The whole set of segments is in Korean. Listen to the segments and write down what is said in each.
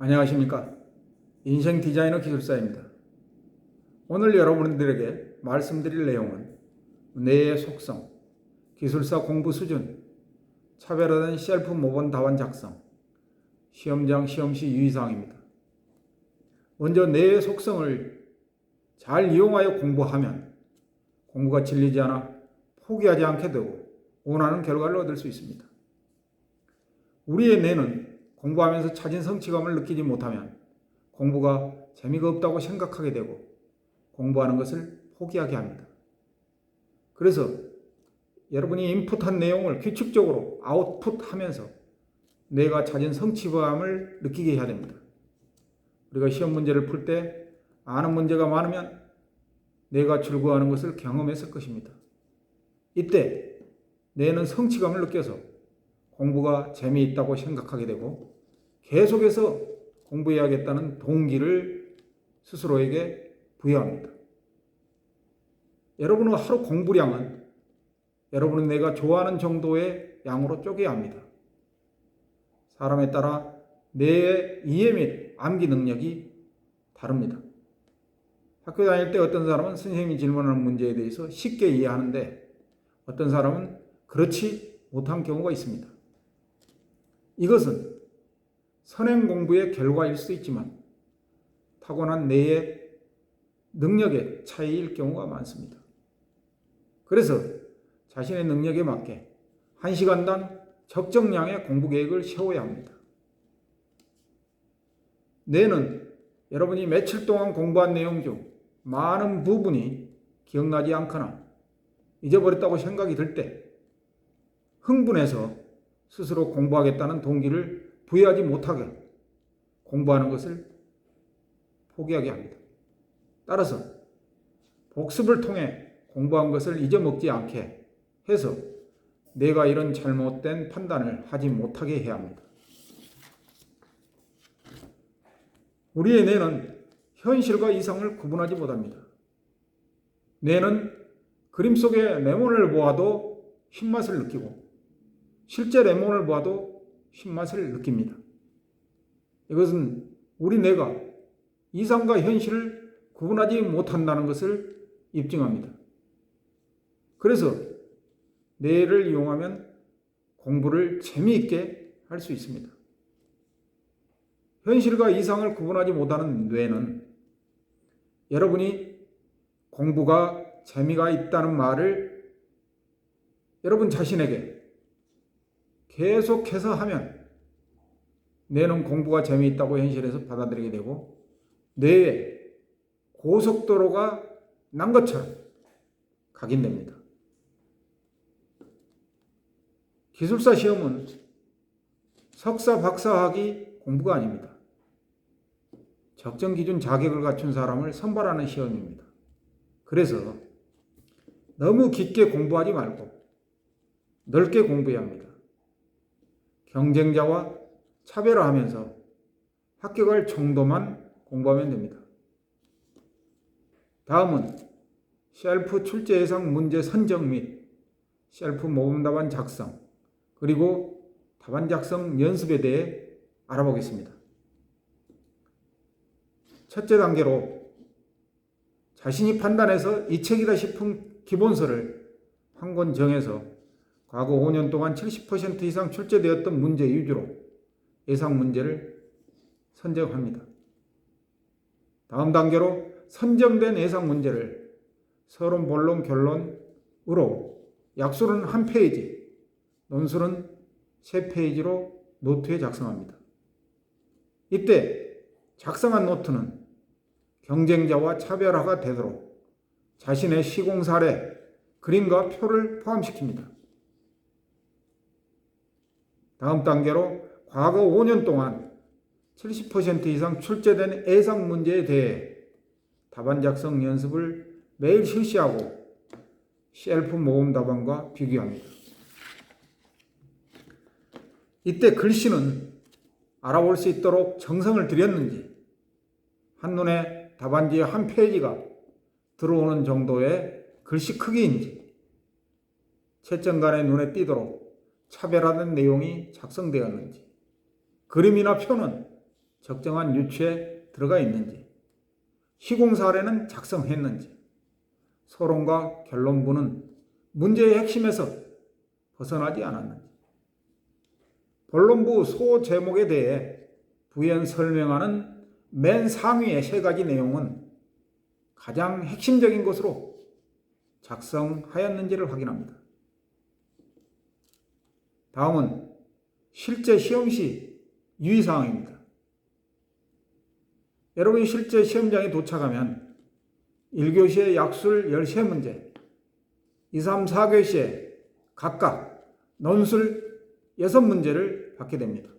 안녕하십니까. 인생 디자이너 기술사입니다. 오늘 여러분들에게 말씀드릴 내용은 뇌의 속성, 기술사 공부 수준, 차별화된 셀프 모범 답안 작성, 시험장 시험시 유의사항입니다. 먼저 뇌의 속성을 잘 이용하여 공부하면 공부가 질리지 않아 포기하지 않게 되고 원하는 결과를 얻을 수 있습니다. 우리의 뇌는 공부하면서 찾은 성취감을 느끼지 못하면 공부가 재미가 없다고 생각하게 되고 공부하는 것을 포기하게 합니다. 그래서 여러분이 인풋한 내용을 규칙적으로 아웃풋하면서 뇌가 찾은 성취감을 느끼게 해야 됩니다. 우리가 시험 문제를 풀 때 아는 문제가 많으면 뇌가 즐거워하는 것을 경험했을 것입니다. 이때 뇌는 성취감을 느껴서 공부가 재미있다고 생각하게 되고 계속해서 공부해야겠다는 동기를 스스로에게 부여합니다. 여러분의 하루 공부량은 여러분은 내가 좋아하는 정도의 양으로 쪼개야 합니다. 사람에 따라 뇌의 이해 및 암기 능력이 다릅니다. 학교 다닐 때 어떤 사람은 선생님이 질문하는 문제에 대해서 쉽게 이해하는데 어떤 사람은 그렇지 못한 경우가 있습니다. 이것은 선행 공부의 결과일 수도 있지만 타고난 뇌의 능력의 차이일 경우가 많습니다. 그래서 자신의 능력에 맞게 1시간당 적정량의 공부 계획을 세워야 합니다. 뇌는 여러분이 며칠 동안 공부한 내용 중 많은 부분이 기억나지 않거나 잊어버렸다고 생각이 들 때 흥분해서 스스로 공부하겠다는 동기를 부여하지 못하게 공부하는 것을 포기하게 합니다. 따라서 복습을 통해 공부한 것을 잊어먹지 않게 해서 내가 이런 잘못된 판단을 하지 못하게 해야 합니다. 우리의 뇌는 현실과 이상을 구분하지 못합니다. 뇌는 그림 속의 레몬을 보아도 신맛을 느끼고 실제 레몬을 보아도 신맛을 느낍니다. 이것은 우리 뇌가 이상과 현실을 구분하지 못한다는 것을 입증합니다. 그래서 뇌를 이용하면 공부를 재미있게 할 수 있습니다. 현실과 이상을 구분하지 못하는 뇌는 여러분이 공부가 재미가 있다는 말을 여러분 자신에게 계속해서 하면 뇌는 공부가 재미있다고 현실에서 받아들이게 되고 뇌에 고속도로가 난 것처럼 각인됩니다. 기술사 시험은 석사, 박사학위 공부가 아닙니다. 적정 기준 자격을 갖춘 사람을 선발하는 시험입니다. 그래서 너무 깊게 공부하지 말고 넓게 공부해야 합니다. 경쟁자와 차별화하면서 합격할 정도만 공부하면 됩니다. 다음은 셀프 출제 예상 문제 선정 및 셀프 모범 답안 작성 그리고 답안 작성 연습에 대해 알아보겠습니다. 첫째 단계로 자신이 판단해서 이 책이다 싶은 기본서를 한 권 정해서 과거 5년 동안 70% 이상 출제되었던 문제 위주로 예상 문제를 선정합니다. 다음 단계로 선정된 예상 문제를 서론, 본론, 결론으로 약수는 1페이지, 논술은 3페이지로 노트에 작성합니다. 이때 작성한 노트는 경쟁자와 차별화가 되도록 자신의 시공 사례, 그림과 표를 포함시킵니다. 다음 단계로 과거 5년 동안 70% 이상 출제된 예상 문제에 대해 답안 작성 연습을 매일 실시하고 셀프 모범 답안과 비교합니다. 이때 글씨는 알아볼 수 있도록 정성을 들였는지 한눈에 답안지의 1페이지가 들어오는 정도의 글씨 크기인지 채점관의 눈에 띄도록 차별화된 내용이 작성되었는지 그림이나 표는 적정한 유추에 들어가 있는지, 시공 사례는 작성했는지, 서론과 결론부는 문제의 핵심에서 벗어나지 않았는지, 본론부 소 제목에 대해 부연 설명하는 맨 상위의 세 가지 내용은 가장 핵심적인 것으로 작성하였는지를 확인합니다. 다음은 실제 시험 시 유의사항입니다. 여러분이 실제 시험장에 도착하면 1교시에 약술 13문제, 2, 3, 4교시에 각각 논술 6문제를 받게 됩니다.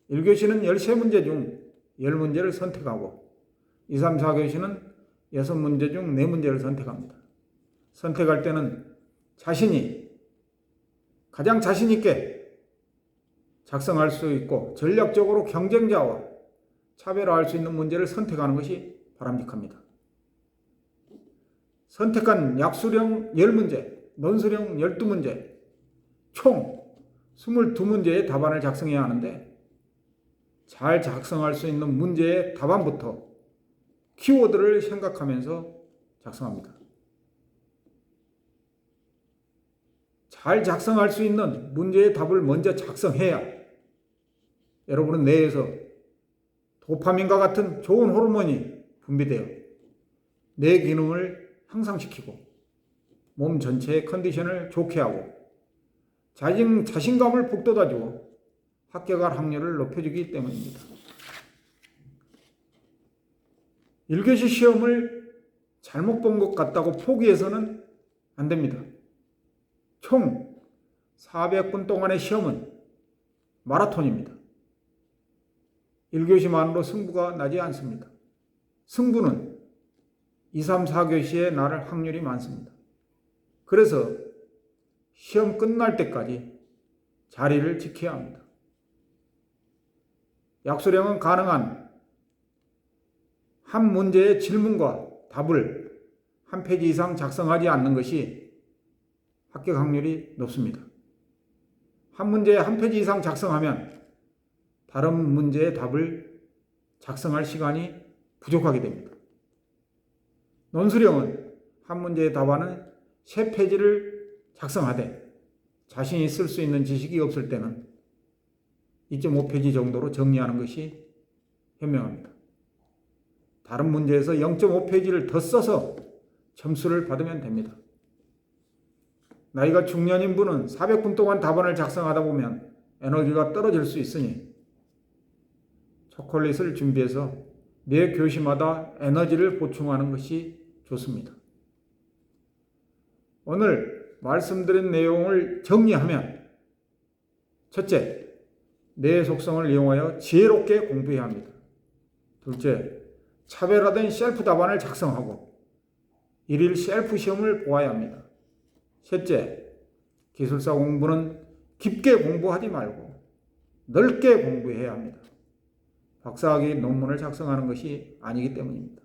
1교시는 13문제 중 10문제를 선택하고 2, 3, 4교시는 6문제 중 4문제를 선택합니다. 선택할 때는 자신이 가장 자신 있게 작성할 수 있고 전략적으로 경쟁자와 차별화할 수 있는 문제를 선택하는 것이 바람직합니다. 선택한 약수령 10문제, 논술형 12문제, 총 22문제의 답안을 작성해야 하는데 잘 작성할 수 있는 문제의 답안부터 키워드를 생각하면서 작성합니다. 잘 작성할 수 있는 문제의 답을 먼저 작성해야 여러분은 뇌에서 도파민과 같은 좋은 호르몬이 분비되어 뇌 기능을 향상시키고 몸 전체의 컨디션을 좋게 하고 자신감을 북돋아주고 합격할 확률을 높여주기 때문입니다. 1교시 시험을 잘못 본 것 같다고 포기해서는 안 됩니다. 총 400분 동안의 시험은 마라톤입니다. 1교시만으로 승부가 나지 않습니다. 승부는 2, 3, 4교시에 날 확률이 많습니다. 그래서 시험 끝날 때까지 자리를 지켜야 합니다. 약수령은 가능한 한 문제의 질문과 답을 한 페이지 이상 작성하지 않는 것이 합격 확률이 높습니다. 한 문제에 한 페이지 이상 작성하면 다른 문제의 답을 작성할 시간이 부족하게 됩니다. 논술형은 한 문제의 답안은 3페이지를 작성하되 자신이 쓸 수 있는 지식이 없을 때는 2.5페이지 정도로 정리하는 것이 현명합니다. 다른 문제에서 0.5페이지를 더 써서 점수를 받으면 됩니다. 나이가 중년인 분은 400분 동안 답안을 작성하다 보면 에너지가 떨어질 수 있으니 초콜릿을 준비해서 매 교시마다 에너지를 보충하는 것이 좋습니다. 오늘 말씀드린 내용을 정리하면 첫째, 뇌의 속성을 이용하여 지혜롭게 공부해야 합니다. 둘째, 차별화된 셀프 답안을 작성하고 일일 셀프 시험을 보아야 합니다. 셋째, 기술사 공부는 깊게 공부하지 말고 넓게 공부해야 합니다. 박사학위 논문을 작성하는 것이 아니기 때문입니다.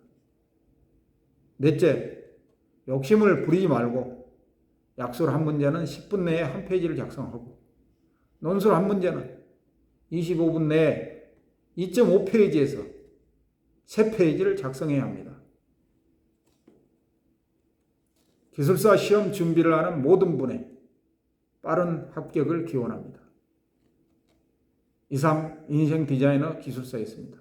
넷째, 욕심을 부리지 말고 약술 한 문제는 10분 내에 한 페이지를 작성하고 논술 한 문제는 25분 내에 2.5페이지에서 3페이지를 작성해야 합니다. 기술사 시험 준비를 하는 모든 분의 빠른 합격을 기원합니다. 이상 인생 디자이너 기술사였습니다.